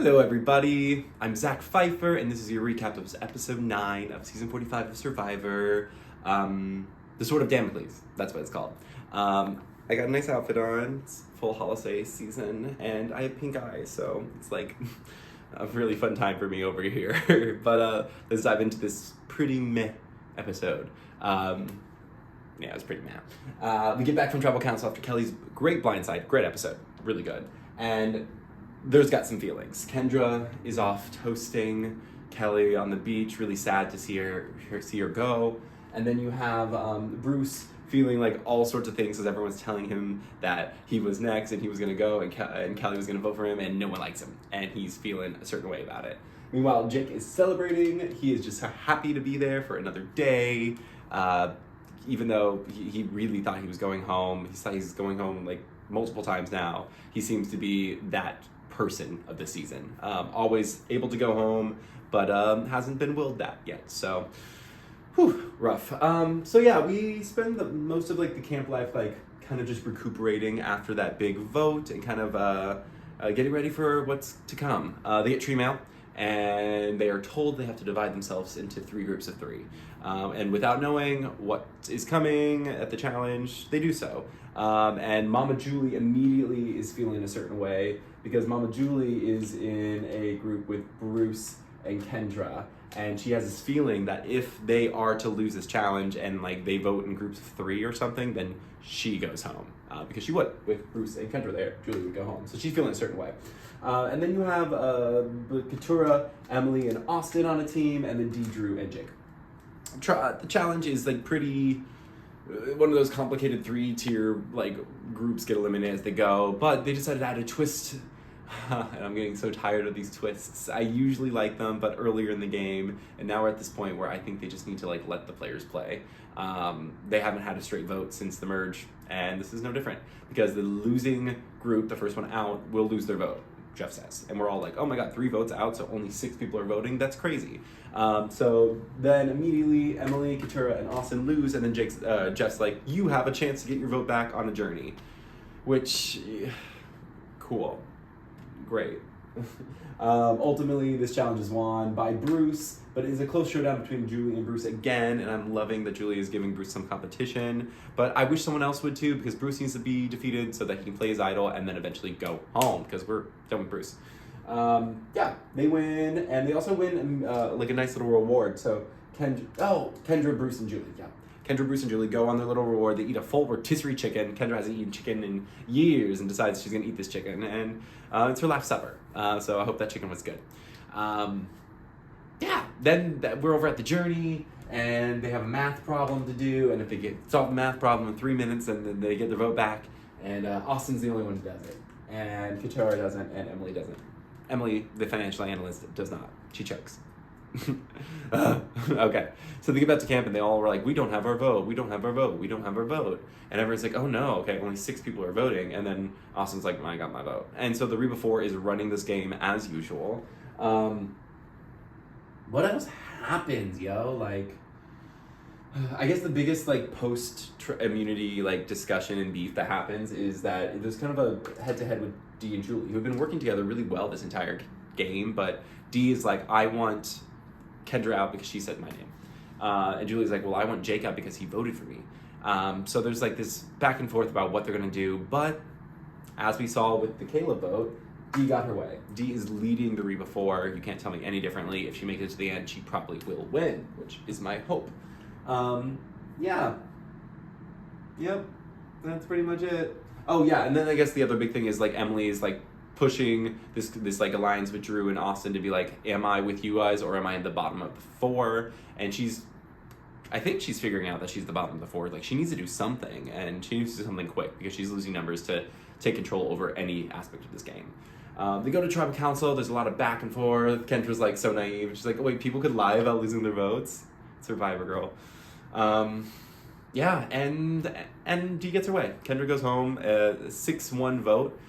Hello everybody, I'm Zach Pfeiffer and this is your recap of episode 9 of season 45 of Survivor, the Sword of Damocles, that's what it's called. I got a nice outfit on, it's full holiday season, and I have pink eyes, so it's like a really fun time for me over here. But let's dive into this pretty meh episode. Yeah, it was pretty meh. We get back from tribal council after Kelly's great blindside, great episode, really good. And there's got some feelings. Kendra is off toasting Kelly on the beach, really sad to see her go. And then you have Bruce feeling like all sorts of things as everyone's telling him that he was next and he was going to go and Kelly was going to vote for him and no one likes him. And he's feeling a certain way about it. Meanwhile, Jake is celebrating. He is just happy to be there for another day. Even though he really thought he was going home. He thought he's going home like multiple times now. He seems to be that person of the season. Always able to go home, but hasn't been willed that yet. So, rough. So yeah, we spend most of like the camp life like kind of just recuperating after that big vote and kind of getting ready for what's to come. They get tree mail and they are told they have to divide themselves into 3 groups of 3. And without knowing what is coming at the challenge, they do so. And Mama Julie immediately is feeling a certain way because Mama Julie is in a group with Bruce and Kendra, and she has this feeling that if they are to lose this challenge and like they vote in groups of 3 or something, then she goes home because she would with Bruce and Kendra there. Julie would go home, so she's feeling a certain way. And then you have Katura, Emily, and Austin on a team, and then Dee, Drew, and Jake. The challenge is like pretty one of those complicated 3-tier like groups get eliminated as they go, but they decided to add a twist. And I'm getting so tired of these twists. I usually like them, but earlier in the game, and now we're at this point where I think they just need to like let the players play. They haven't had a straight vote since the merge, and this is no different because the losing group, the first one out, will lose their vote, Jeff says. And we're all like, oh my god, 3 votes out, so only 6 people are voting? That's crazy. So then immediately Emily, Katura, and Austin lose, and then Jeff's like, you have a chance to get your vote back on a journey. Which, cool. Great. Ultimately, this challenge is won by Bruce, but it is a close showdown between Julie and Bruce again, and I'm loving that Julie is giving Bruce some competition, but I wish someone else would too, because Bruce needs to be defeated so that he can play his idol and then eventually go home, because we're done with Bruce. Yeah, they win, and they also win like a nice little reward. So Kendra, Bruce, and Julie, yeah. Kendra, Bruce, and Julie go on their little reward. They eat a full rotisserie chicken. Kendra hasn't eaten chicken in years and decides she's going to eat this chicken. And it's her last supper. So I hope that chicken was good. Yeah, then we're over at the journey, and they have a math problem to do. And if they solve the math problem in 3 minutes, then they get their vote back. And Austin's the only one who does it. And Katura doesn't, and Emily doesn't. Emily, the financial analyst, does not. She chokes. Okay, so they get back to camp and they all were like, we don't have our vote, we don't have our vote, we don't have our vote. And everyone's like, oh no, okay, only 6 people are voting. And then Austin's like, I got my vote. And so the Reba 4 is running this game as usual. What else happens, yo? Like, I guess the biggest like post-immunity like discussion and beef that happens is that there's kind of a head-to-head with Dee and Julie, who have been working together really well this entire game, but Dee is like, I want Kendra out because she said my name. And Julie's like, well, I want Jake out because he voted for me. So there's like this back and forth about what they're going to do, but as we saw with the Caleb vote, Dee got her way. Dee is leading the Reba 4. You can't tell me any differently. If she makes it to the end, she probably will win, which is my hope. Yeah. Yep. That's pretty much it. Oh yeah, and then I guess the other big thing is like Emily is like pushing this like alliance with Drew and Austin to be like, am I with you guys or am I at the bottom of the 4? And I think she's figuring out that she's the bottom of the 4. Like she needs to do something, and she needs to do something quick because she's losing numbers to take control over any aspect of this game. They go to tribal council. There's a lot of back and forth. Kendra's like so naive. She's like, oh wait, people could lie about losing their votes? Survivor girl. Yeah, and Dee gets her way. Kendra goes home, 6-1 vote,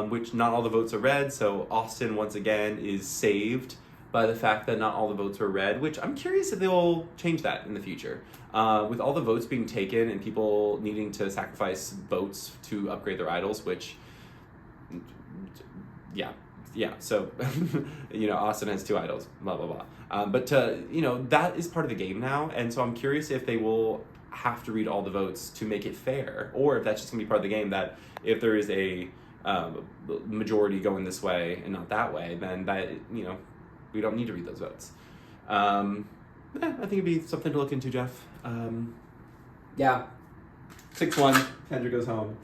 which not all the votes are red, so Austin once again is saved by the fact that not all the votes were red, which I'm curious if they will change that in the future. With all the votes being taken and people needing to sacrifice votes to upgrade their idols, which, yeah, Yeah, so, Austin has 2 idols, blah, blah, blah. But, that is part of the game now, and so I'm curious if they will have to read all the votes to make it fair, or if that's just going to be part of the game, that if there is a majority going this way and not that way, then that, we don't need to read those votes. I think it'd be something to look into, Jeff. Yeah. 6-1, Kendra goes home.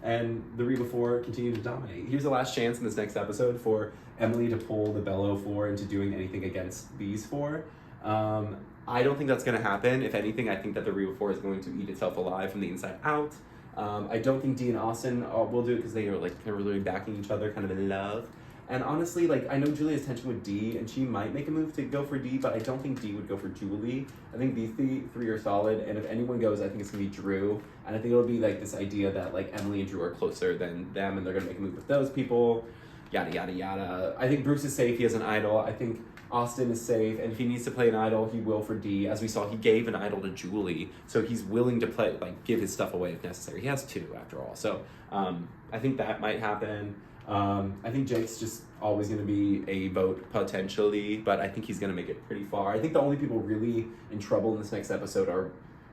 And the Reba 4 continue to dominate. Here's the last chance in this next episode for Emily to pull the Bello 4 into doing anything against these 4. I don't think that's going to happen. If anything, I think that the Reba 4 is going to eat itself alive from the inside out. I don't think Dee and Austin will do it because they are really backing each other, kind of in love. And honestly, I know Julia's tension with Dee, and she might make a move to go for Dee, but I don't think Dee would go for Julie. I think these three are solid, and if anyone goes, I think it's going to be Drew. And I think it'll be, this idea that, Emily and Drew are closer than them, and they're going to make a move with those people, yada, yada, yada. I think Bruce is safe. He has an idol. I think Austin is safe, and if he needs to play an idol, he will for Dee. As we saw, he gave an idol to Julie, so he's willing to give his stuff away if necessary. He has 2, after all. So I think that might happen. I think Jake's just always going to be a vote, potentially, but I think he's going to make it pretty far. I think the only people really in trouble in this next episode are,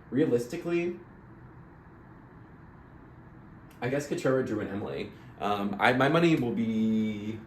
realistically, I guess Katura, Drew, and Emily. My money will be...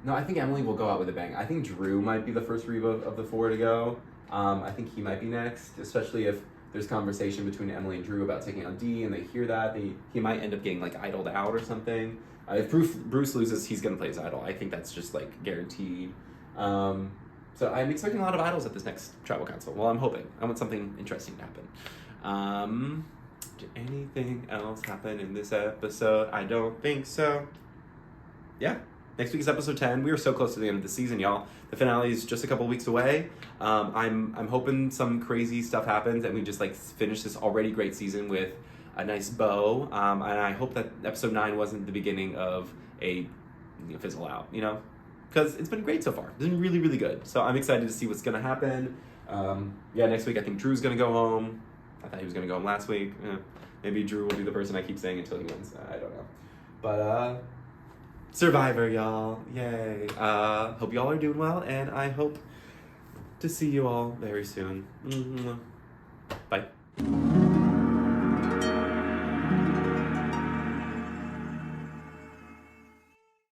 No, I think Emily will go out with a bang. I think Drew might be the first revote of the 4 to go. I think he might be next, especially if there's conversation between Emily and Drew about taking on Dee, and they hear that. He might end up getting, idled out or something. If Bruce loses, he's going to play his idol. I think that's just, guaranteed. So I'm expecting a lot of idols at this next Tribal Council. Well, I'm hoping. I want something interesting to happen. Did anything else happen in this episode? I don't think so. Yeah. Next week is episode 10. We are so close to the end of the season, y'all. The finale is just a couple weeks away. I'm hoping some crazy stuff happens and we just finish this already great season with a nice bow. And I hope that episode 9 wasn't the beginning of a fizzle out, because it's been great so far. It's been really, really good. So I'm excited to see what's gonna happen. Next week I think Drew's gonna go home. I thought he was gonna go home last week. Maybe Drew will be the person I keep saying until he wins. I don't know. But Survivor, y'all. Yay. Hope y'all are doing well, and I hope to see you all very soon. Bye.